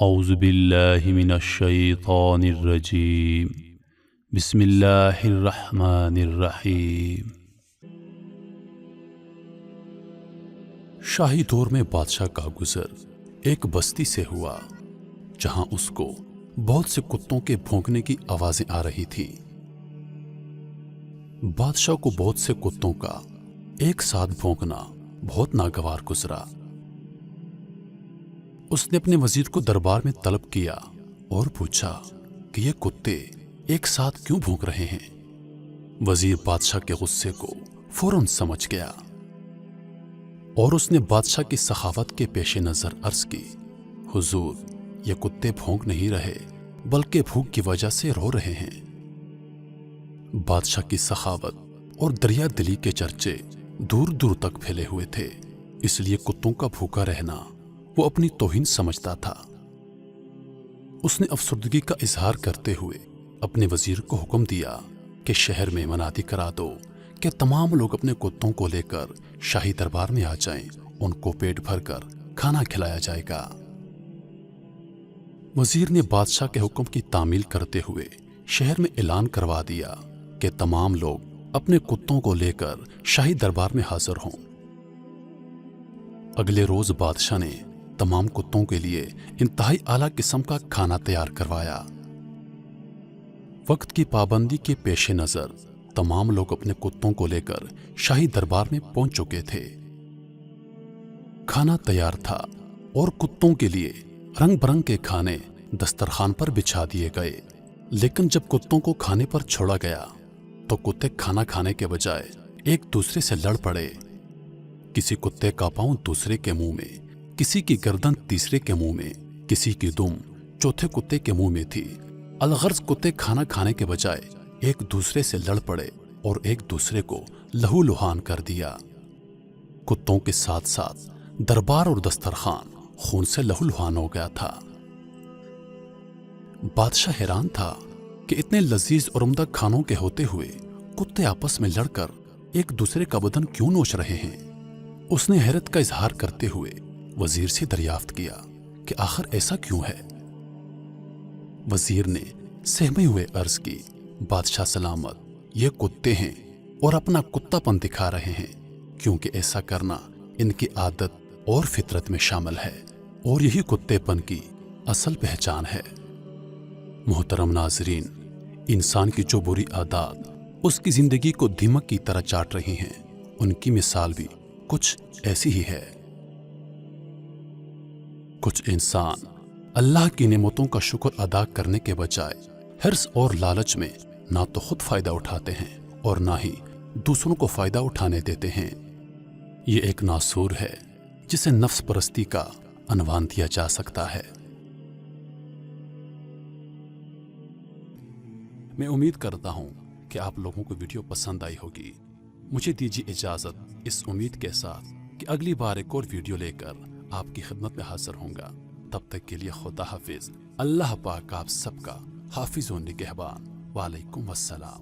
اعوذ باللہ من الشیطان الرجیم بسم اللہ الرحمن الرحیم۔ شاہی دور میں بادشاہ کا گزر ایک بستی سے ہوا جہاں اس کو بہت سے کتوں کے بھونکنے کی آوازیں آ رہی تھی۔ بادشاہ کو بہت سے کتوں کا ایک ساتھ بھونکنا بہت ناگوار گزرا۔ اس نے اپنے وزیر کو دربار میں طلب کیا اور پوچھا کہ یہ کتے ایک ساتھ کیوں بھونک رہے ہیں۔ وزیر بادشاہ کے غصے کو فوراً سمجھ گیا اور اس نے بادشاہ کی سخاوت کے پیش نظر عرض کی، حضور، یہ کتے بھونک نہیں رہے بلکہ بھوک کی وجہ سے رو رہے ہیں۔ بادشاہ کی سخاوت اور دریا دلی کے چرچے دور دور تک پھیلے ہوئے تھے، اس لیے کتوں کا بھوکا رہنا وہ اپنی توہین سمجھتا تھا۔ اس نے افسردگی کا اظہار کرتے ہوئے اپنے وزیر کو حکم دیا کہ شہر میں منادی کرا دو کہ تمام لوگ اپنے کتوں کو لے کر شاہی دربار میں آ جائیں، ان کو پیٹ بھر کر کھانا کھلایا جائے گا۔ وزیر نے بادشاہ کے حکم کی تعمیل کرتے ہوئے شہر میں اعلان کروا دیا کہ تمام لوگ اپنے کتوں کو لے کر شاہی دربار میں حاضر ہوں۔ اگلے روز بادشاہ نے تمام کتوں کے لیے انتہائی اعلیٰ قسم کا کھانا تیار کروایا۔ وقت کی پابندی کے پیش نظر تمام لوگ اپنے کتوں کو لے کر شاہی دربار میں پہنچ چکے تھے۔ کھانا تیار تھا اور کتوں کے لیے رنگ برنگ کے کھانے دسترخوان پر بچھا دیے گئے، لیکن جب کتوں کو کھانے پر چھوڑا گیا تو کتے کھانا کھانے کے بجائے ایک دوسرے سے لڑ پڑے۔ کسی کتے کا پاؤں دوسرے کے منہ میں، کسی کی گردن تیسرے کے منہ میں، کسی کی دم چوتھے کتے کے منہ میں تھی۔ الغرض کتے کھانا کھانے کے بجائے ایک دوسرے سے لڑ پڑے اور ایک دوسرے کو لہو لہان کر دیا۔ کتوں کے ساتھ ساتھ دربار اور دسترخوان خون سے لہو لہان ہو گیا تھا۔ بادشاہ حیران تھا کہ اتنے لذیذ اور عمدہ کھانوں کے ہوتے ہوئے کتے آپس میں لڑ کر ایک دوسرے کا بدن کیوں نوچ رہے ہیں۔ اس نے حیرت کا اظہار کرتے ہوئے وزیر سے دریافت کیا کہ آخر ایسا کیوں ہے۔ وزیر نے سہمے ہوئے عرض کی، بادشاہ سلامت، یہ کتے ہیں اور اپنا کتا پن دکھا رہے ہیں، کیونکہ ایسا کرنا ان کی عادت اور فطرت میں شامل ہے، اور یہی کتے پن کی اصل پہچان ہے۔ محترم ناظرین، انسان کی جو بری عادات اس کی زندگی کو دیمک کی طرح چاٹ رہی ہیں، ان کی مثال بھی کچھ ایسی ہی ہے۔ کچھ انسان اللہ کی نعمتوں کا شکر ادا کرنے کے بجائے حرص اور لالچ میں نہ تو خود فائدہ اٹھاتے ہیں اور نہ ہی دوسروں کو فائدہ اٹھانے دیتے ہیں۔ یہ ایک ناسور ہے جسے نفس پرستی کا عنوان دیا جا سکتا ہے۔ میں امید کرتا ہوں کہ آپ لوگوں کو ویڈیو پسند آئی ہوگی۔ مجھے دیجیے اجازت اس امید کے ساتھ کہ اگلی بار ایک اور ویڈیو لے کر آپ کی خدمت میں حاضر ہوں گا۔ تب تک کے لیے خدا حافظ۔ اللہ پاک آپ سب کا حافظ و نگہبان۔ وعلیکم السلام۔